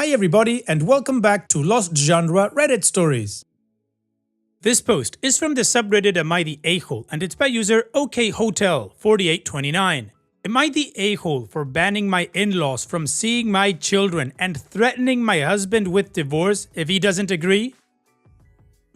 Hi everybody and welcome back to Lost Genre Reddit Stories. This post is from the subreddit Am I the A-hole and it's by user OKHotel4829. Am I the a-hole for banning my in-laws from seeing my children and threatening my husband with divorce if he doesn't agree?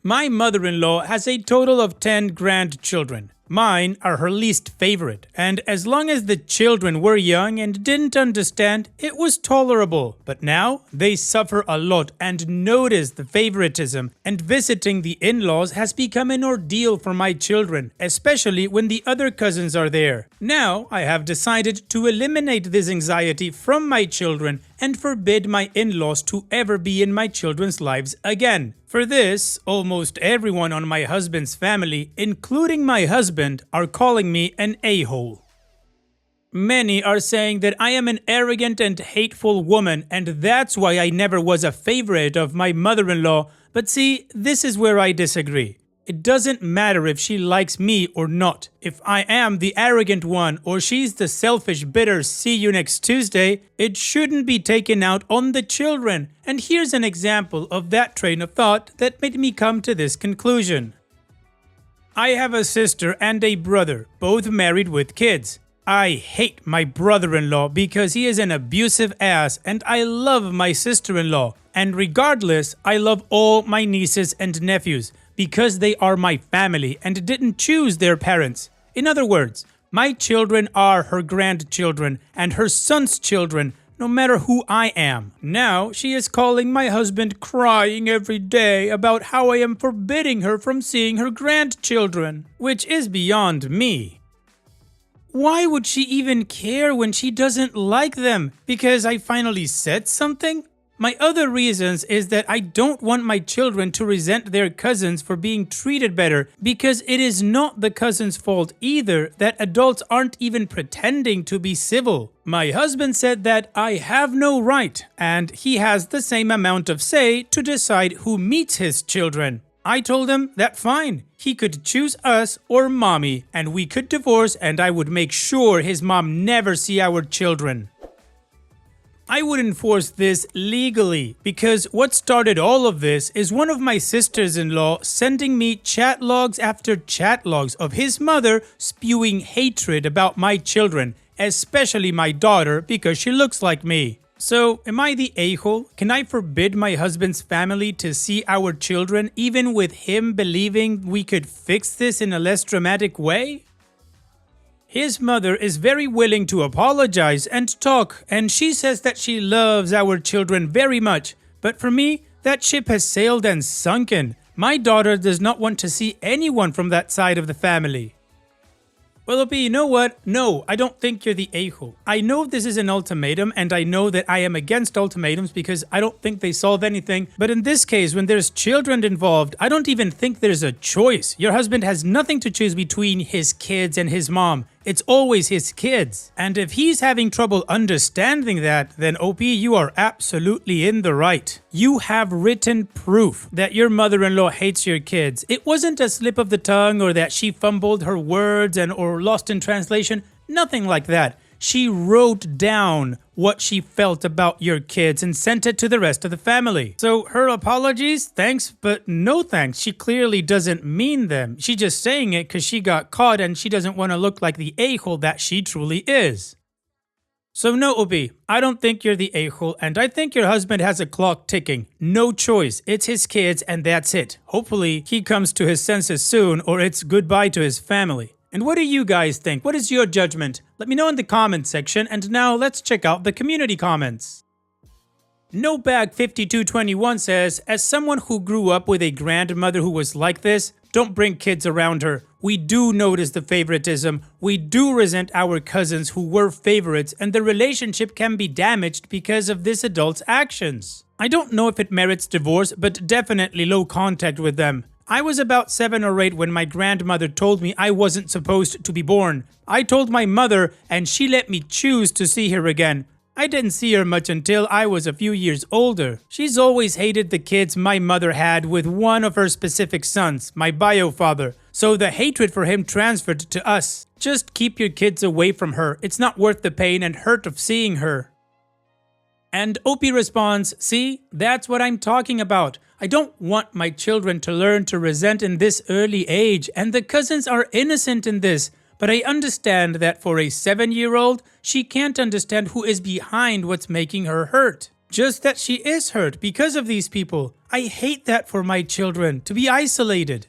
My mother-in-law has a total of 10 grandchildren. Mine are her least favorite, and as long as the children were young and didn't understand, it was tolerable. But now, they suffer a lot and notice the favoritism, and visiting the in-laws has become an ordeal for my children, especially when the other cousins are there. Now, I have decided to eliminate this anxiety from my children and forbid my in-laws to ever be in my children's lives again. For this, almost everyone on my husband's family, including my husband, are calling me an a-hole. Many are saying that I am an arrogant and hateful woman and that's why I never was a favorite of my mother-in-law, but see, this is where I disagree. It doesn't matter if she likes me or not. If I am the arrogant one or she's the selfish, bitter see you next Tuesday, it shouldn't be taken out on the children. And here's an example of that train of thought that made me come to this conclusion. I have a sister and a brother, both married with kids. I hate my brother-in-law because he is an abusive ass and I love my sister-in-law. And regardless, I love all my nieces and nephews, because they are my family and didn't choose their parents. In other words, my children are her grandchildren and her son's children, no matter who I am. Now she is calling my husband crying every day about how I am forbidding her from seeing her grandchildren, which is beyond me. Why would she even care when she doesn't like them? Because I finally said something? My other reasons is that I don't want my children to resent their cousins for being treated better, because it is not the cousin's fault either that adults aren't even pretending to be civil. My husband said that I have no right, and he has the same amount of say to decide who meets his children. I told him that fine, he could choose us or mommy, and we could divorce and I would make sure his mom never see our children. I would enforce this legally because what started all of this is one of my sisters-in-law sending me chat logs after chat logs of his mother spewing hatred about my children, especially my daughter because she looks like me. So, am I the a-hole? Can I forbid my husband's family to see our children even with him believing we could fix this in a less dramatic way? His mother is very willing to apologize and talk, and she says that she loves our children very much. But for me, that ship has sailed and sunken. My daughter does not want to see anyone from that side of the family. Well, Opie, you know what? No, I don't think you're the a-hole. I know this is an ultimatum, and I know that I am against ultimatums because I don't think they solve anything. But in this case, when there's children involved, I don't even think there's a choice. Your husband has nothing to choose between his kids and his mom. It's always his kids. And if he's having trouble understanding that, then OP, you are absolutely in the right. You have written proof that your mother-in-law hates your kids. It wasn't a slip of the tongue or that she fumbled her words or lost in translation. Nothing like that. She wrote down what she felt about your kids and sent it to the rest of the family. So her apologies, thanks, but no thanks. She clearly doesn't mean them. She's just saying it because she got caught and she doesn't want to look like the a-hole that she truly is. So no, Obi, I don't think you're the a-hole, and I think your husband has a clock ticking. No choice. It's his kids and that's it. Hopefully he comes to his senses soon or it's goodbye to his family. And what do you guys think? What is your judgment? Let me know in the comments section, and now let's check out the community comments. NoBag5221 says, as someone who grew up with a grandmother who was like this, don't bring kids around her. We do notice the favoritism. We do resent our cousins who were favorites, and the relationship can be damaged because of this adult's actions. I don't know if it merits divorce, but definitely low contact with them. I was about 7 or 8 when my grandmother told me I wasn't supposed to be born. I told my mother and she let me choose to see her again. I didn't see her much until I was a few years older. She's always hated the kids my mother had with one of her specific sons, my bio father. So the hatred for him transferred to us. Just keep your kids away from her. It's not worth the pain and hurt of seeing her. And Opie responds, see, that's what I'm talking about. I don't want my children to learn to resent in this early age, and the cousins are innocent in this. But I understand that for a 7-year-old, she can't understand who is behind what's making her hurt. Just that she is hurt because of these people. I hate that for my children, to be isolated.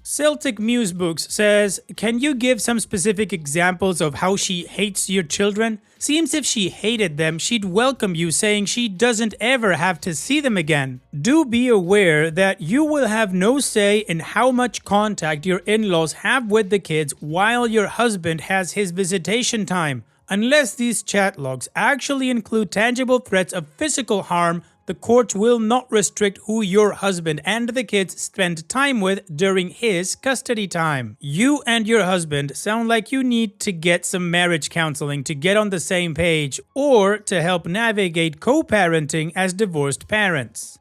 Celtic Muse Books says, can you give some specific examples of how she hates your children? Seems if she hated them, she'd welcome you saying she doesn't ever have to see them again. Do be aware that you will have no say in how much contact your in-laws have with the kids while your husband has his visitation time. Unless these chat logs actually include tangible threats of physical harm, the courts will not restrict who your husband and the kids spend time with during his custody time. You and your husband sound like you need to get some marriage counseling to get on the same page or to help navigate co-parenting as divorced parents.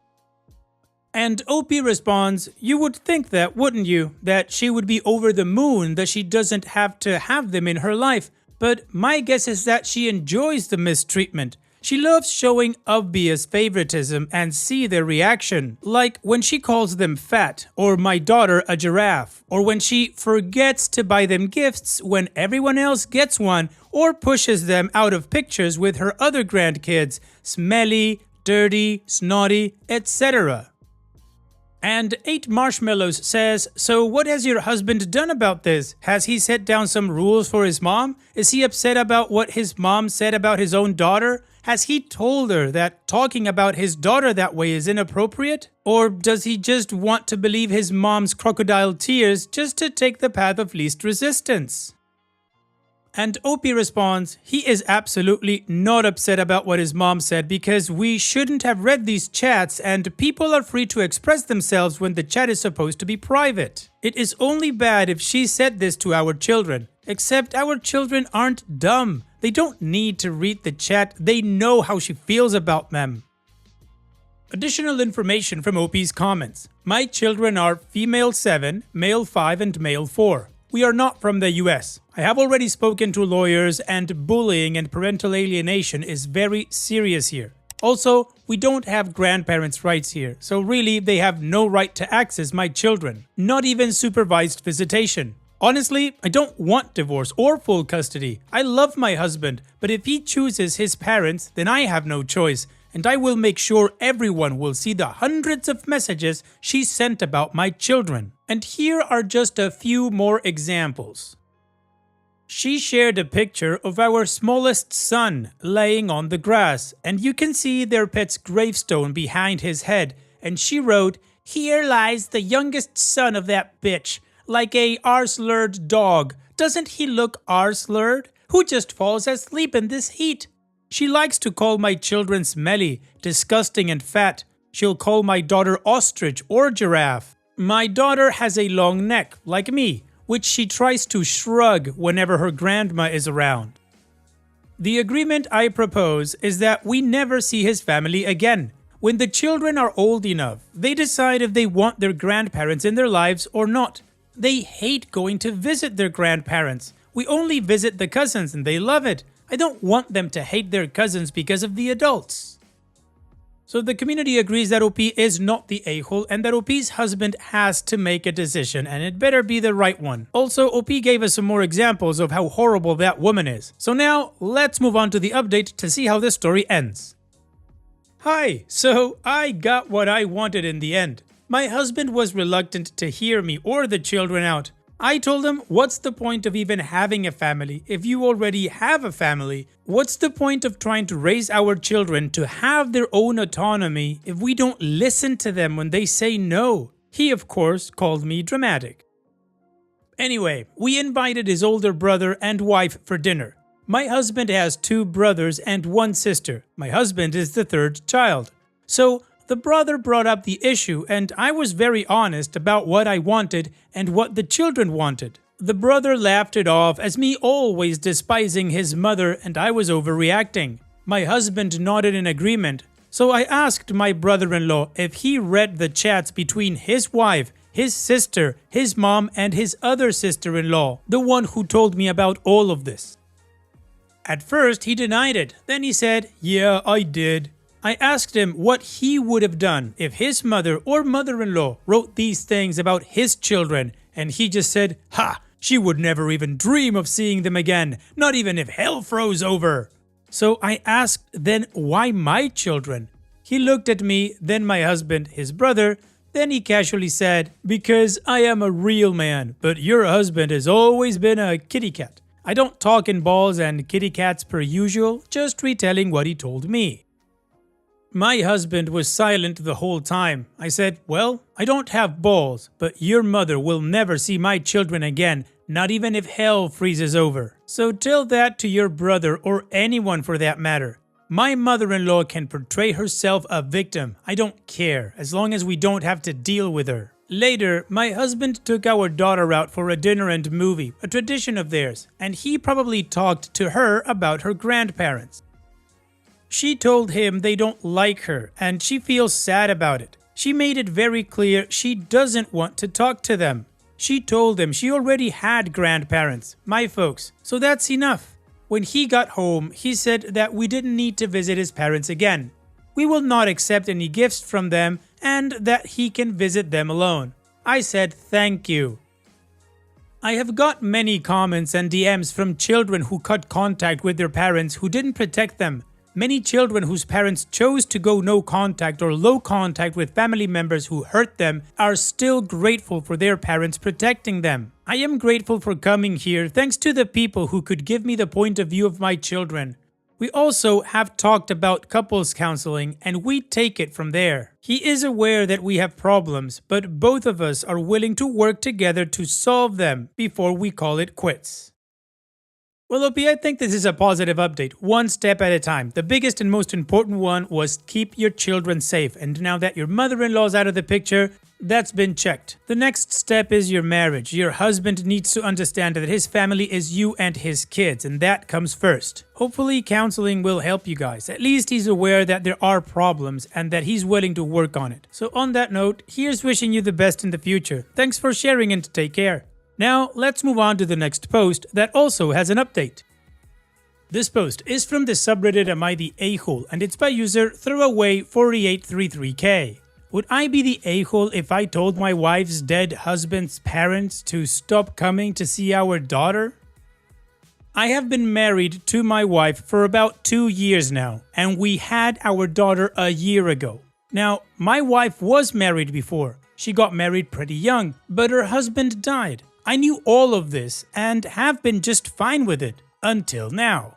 And Opie responds, you would think that, wouldn't you? That she would be over the moon that she doesn't have to have them in her life. But my guess is that she enjoys the mistreatment. She loves showing obvious favoritism and see their reaction, like when she calls them fat, or my daughter a giraffe, or when she forgets to buy them gifts when everyone else gets one, or pushes them out of pictures with her other grandkids, smelly, dirty, snotty, etc. And 8 Marshmallows says, so what has your husband done about this? Has he set down some rules for his mom? Is he upset about what his mom said about his own daughter? Has he told her that talking about his daughter that way is inappropriate? Or does he just want to believe his mom's crocodile tears just to take the path of least resistance? And Opie responds, he is absolutely not upset about what his mom said because we shouldn't have read these chats and people are free to express themselves when the chat is supposed to be private. It is only bad if she said this to our children. Except our children aren't dumb. They don't need to read the chat, they know how she feels about them. Additional information from Opie's comments. My children are female 7, male 5, and male 4. We are not from the US. I have already spoken to lawyers and bullying and parental alienation is very serious here. Also, we don't have grandparents' rights here, so really they have no right to access my children. Not even supervised visitation. Honestly, I don't want divorce or full custody. I love my husband, but if he chooses his parents, then I have no choice, and I will make sure everyone will see the hundreds of messages she sent about my children. And here are just a few more examples. She shared a picture of our smallest son laying on the grass, and you can see their pet's gravestone behind his head, and she wrote, "Here lies the youngest son of that bitch. Like a R-slurred dog. Doesn't he look R-slurred? Who just falls asleep in this heat?" She likes to call my children smelly, disgusting and fat. She'll call my daughter ostrich or giraffe. My daughter has a long neck, like me, which she tries to shrug whenever her grandma is around. The agreement I propose is that we never see his family again. When the children are old enough, they decide if they want their grandparents in their lives or not. They hate going to visit their grandparents. We only visit the cousins and they love it. I don't want them to hate their cousins because of the adults. So the community agrees that OP is not the a-hole and that OP's husband has to make a decision and it better be the right one. Also, OP gave us some more examples of how horrible that woman is. So now, let's move on to the update to see how this story ends. Hi, so I got what I wanted in the end. My husband was reluctant to hear me or the children out. I told him, what's the point of even having a family if you already have a family? What's the point of trying to raise our children to have their own autonomy if we don't listen to them when they say no? He, of course, called me dramatic. Anyway, we invited his older brother and wife for dinner. My husband has 2 brothers and 1 sister. My husband is the 3rd child. So, the brother brought up the issue and I was very honest about what I wanted and what the children wanted. The brother laughed it off as me always despising his mother and I was overreacting. My husband nodded in agreement, so I asked my brother-in-law if he read the chats between his wife, his sister, his mom and his other sister-in-law, the one who told me about all of this. At first, he denied it. Then he said, "Yeah, I did." I asked him what he would have done if his mother or mother-in-law wrote these things about his children, and he just said, "Ha! She would never even dream of seeing them again, not even if hell froze over." So I asked then, why my children? He looked at me, then my husband, his brother, then he casually said, "Because I am a real man, but your husband has always been a kitty cat. I don't talk in balls and kitty cats per usual, just retelling what he told me." My husband was silent the whole time. I said, "Well, I don't have balls, but your mother will never see my children again, not even if hell freezes over. So tell that to your brother or anyone for that matter. My mother-in-law can portray herself a victim. I don't care, as long as we don't have to deal with her." Later, my husband took our daughter out for a dinner and movie, a tradition of theirs, and he probably talked to her about her grandparents. She told him they don't like her and she feels sad about it. She made it very clear she doesn't want to talk to them. She told him she already had grandparents, my folks, so that's enough. When he got home, he said that we didn't need to visit his parents again. We will not accept any gifts from them and that he can visit them alone. I said thank you. I have got many comments and DMs from children who cut contact with their parents who didn't protect them. Many children whose parents chose to go no contact or low contact with family members who hurt them are still grateful for their parents protecting them. I am grateful for coming here thanks to the people who could give me the point of view of my children. We also have talked about couples counseling and we take it from there. He is aware that we have problems, but both of us are willing to work together to solve them before we call it quits. Well, OP, I think this is a positive update, one step at a time. The biggest and most important one was keep your children safe. And now that your mother-in-law's out of the picture, that's been checked. The next step is your marriage. Your husband needs to understand that his family is you and his kids, and that comes first. Hopefully, counseling will help you guys. At least he's aware that there are problems and that he's willing to work on it. So on that note, here's wishing you the best in the future. Thanks for sharing and take care. Now, let's move on to the next post that also has an update. This post is from the subreddit Am I the A-hole, and it's by user Throwaway4833K. Would I be the a-hole if I told my wife's dead husband's parents to stop coming to see our daughter? I have been married to my wife for about 2 years now, and we had our daughter a year ago. Now, my wife was married before. She got married pretty young, but her husband died. I knew all of this and have been just fine with it until now.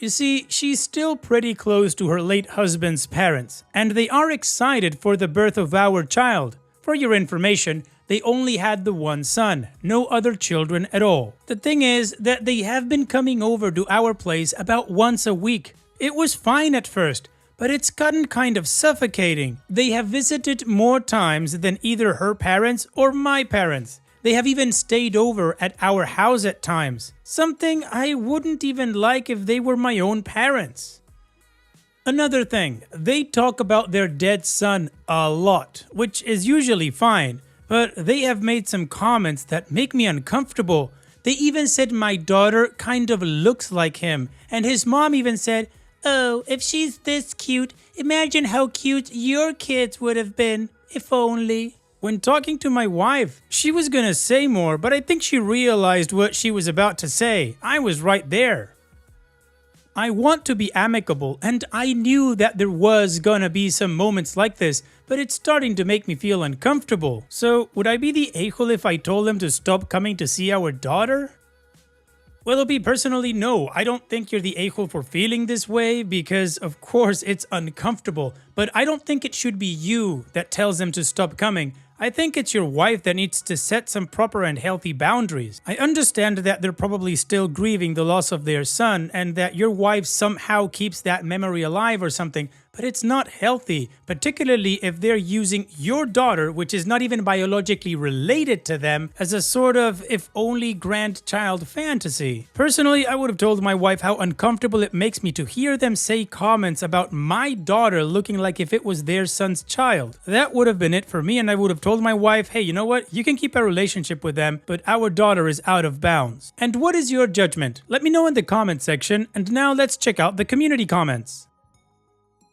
You see, she's still pretty close to her late husband's parents, and they are excited for the birth of our child. For your information, they only had the one son, no other children at all. The thing is that they have been coming over to our place about once a week. It was fine at first, but it's gotten kind of suffocating. They have visited more times than either her parents or my parents. They have even stayed over at our house at times, something I wouldn't even like if they were my own parents. Another thing, they talk about their dead son a lot, which is usually fine, but they have made some comments that make me uncomfortable. They even said my daughter kind of looks like him, and his mom even said, "Oh, if she's this cute, imagine how cute your kids would have been, if only." When talking to my wife, she was gonna say more, but I think she realized what she was about to say. I was right there. I want to be amicable, and I knew that there was gonna be some moments like this, but it's starting to make me feel uncomfortable. So, would I be the a-hole if I told them to stop coming to see our daughter? Well, OP, personally, no. I don't think you're the a-hole for feeling this way because, of course, it's uncomfortable. But I don't think it should be you that tells them to stop coming. I think it's your wife that needs to set some proper and healthy boundaries. I understand that they're probably still grieving the loss of their son and that your wife somehow keeps that memory alive or something, but it's not healthy, particularly if they're using your daughter, which is not even biologically related to them, as a sort of if only grandchild fantasy. Personally, I would have told my wife how uncomfortable it makes me to hear them say comments about my daughter looking like if it was their son's child. That would have been it for me, and I would have told my wife, hey, you know what? You can keep a relationship with them, but our daughter is out of bounds. And what is your judgment? Let me know in the comment section, and now let's check out the community comments.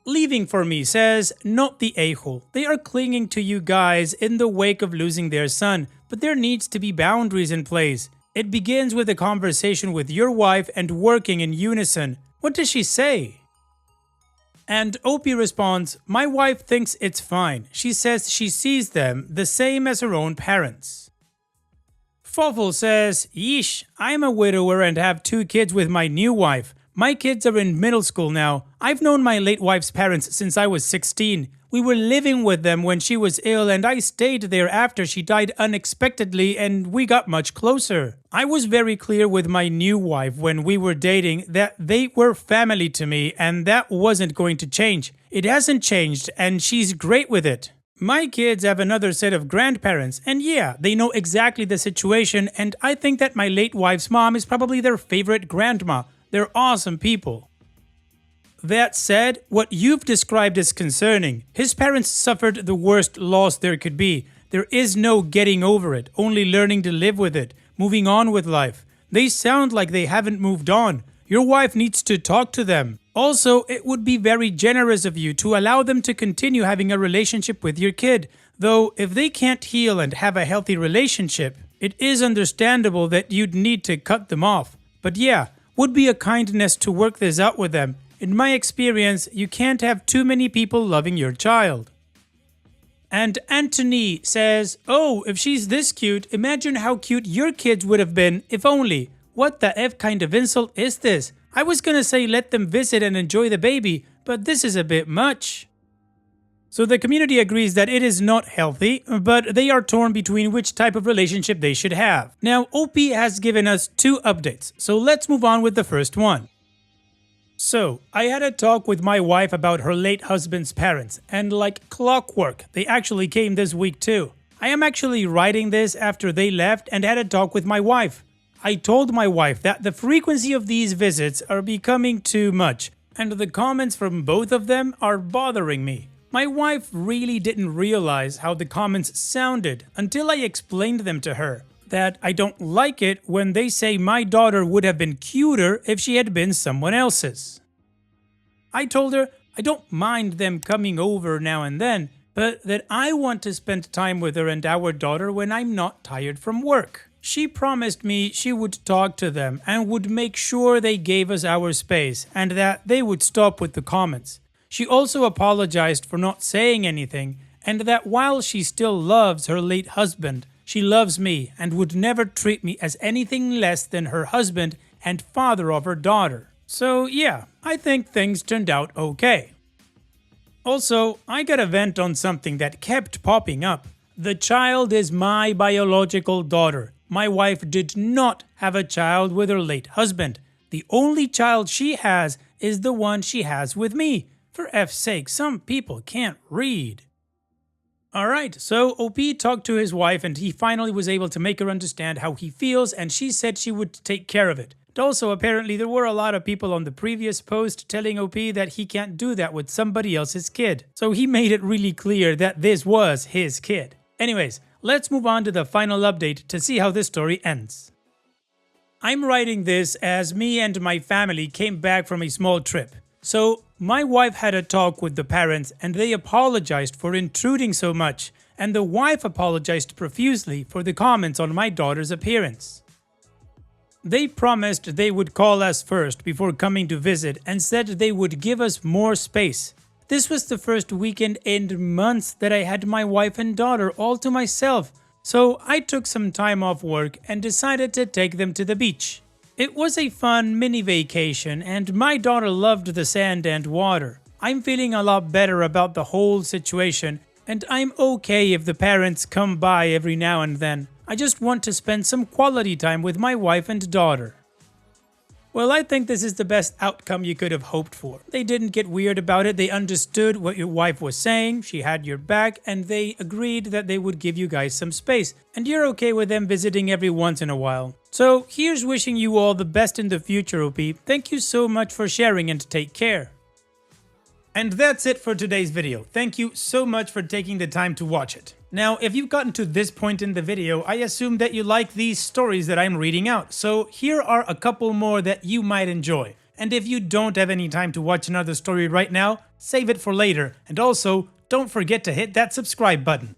Leaving for me says, not the a-hole. They are clinging to you guys in the wake of losing their son, but there needs to be boundaries in place. It begins with a conversation with your wife and working in unison. What does she say? And Opie responds, my wife thinks it's fine. She says she sees them the same as her own parents. Fawful says, yeesh, I'm a widower and have 2 kids with my new wife. My kids are in middle school now. I've known my late wife's parents since I was 16. We were living with them when she was ill and I stayed there after she died unexpectedly and we got much closer. I was very clear with my new wife when we were dating that they were family to me and that wasn't going to change. It hasn't changed and she's great with it. My kids have another set of grandparents and yeah, they know exactly the situation and I think that my late wife's mom is probably their favorite grandma. They're awesome people. That said, what you've described is concerning. His parents suffered the worst loss there could be. There is no getting over it, only learning to live with it, moving on with life. They sound like they haven't moved on. Your wife needs to talk to them. Also, it would be very generous of you to allow them to continue having a relationship with your kid. Though, if they can't heal and have a healthy relationship, it is understandable that you'd need to cut them off. But yeah, would be a kindness to work this out with them. In my experience, you can't have too many people loving your child. And Anthony says, oh, if she's this cute, imagine how cute your kids would have been, if only. What the F kind of insult is this? I was gonna say let them visit and enjoy the baby, but this is a bit much. So the community agrees that it is not healthy, but they are torn between which type of relationship they should have. Now, OP has given us 2 updates, so let's move on with the first one. So, I had a talk with my wife about her late husband's parents, and like clockwork, they actually came this week too. I am actually writing this after they left and had a talk with my wife. I told my wife that the frequency of these visits are becoming too much, and the comments from both of them are bothering me. My wife really didn't realize how the comments sounded until I explained them to her. That I don't like it when they say my daughter would have been cuter if she had been someone else's. I told her I don't mind them coming over now and then, but that I want to spend time with her and our daughter when I'm not tired from work. She promised me she would talk to them and would make sure they gave us our space and that they would stop with the comments. She also apologized for not saying anything and that while she still loves her late husband, she loves me and would never treat me as anything less than her husband and father of her daughter. So yeah, I think things turned out okay. Also, I got a vent on something that kept popping up. The child is my biological daughter. My wife did not have a child with her late husband. The only child she has is the one she has with me. For F's sake, some people can't read. Alright, so OP talked to his wife and he finally was able to make her understand how he feels and she said she would take care of it. And also, apparently there were a lot of people on the previous post telling OP that he can't do that with somebody else's kid. So he made it really clear that this was his kid. Anyways, let's move on to the final update to see how this story ends. I'm writing this as me and my family came back from a small trip. So, my wife had a talk with the parents and they apologized for intruding so much, and the wife apologized profusely for the comments on my daughter's appearance. They promised they would call us first before coming to visit and said they would give us more space. This was the first weekend in months that I had my wife and daughter all to myself, so I took some time off work and decided to take them to the beach. It was a fun mini vacation and my daughter loved the sand and water. I'm feeling a lot better about the whole situation and I'm okay if the parents come by every now and then. I just want to spend some quality time with my wife and daughter. Well, I think this is the best outcome you could have hoped for. They didn't get weird about it, they understood what your wife was saying, she had your back, and they agreed that they would give you guys some space. And you're okay with them visiting every once in a while. So here's wishing you all the best in the future, OP. Thank you so much for sharing and take care. And that's it for today's video. Thank you so much for taking the time to watch it. Now, if you've gotten to this point in the video, I assume that you like these stories that I'm reading out. So here are a couple more that you might enjoy. And if you don't have any time to watch another story right now, save it for later. And also, don't forget to hit that subscribe button.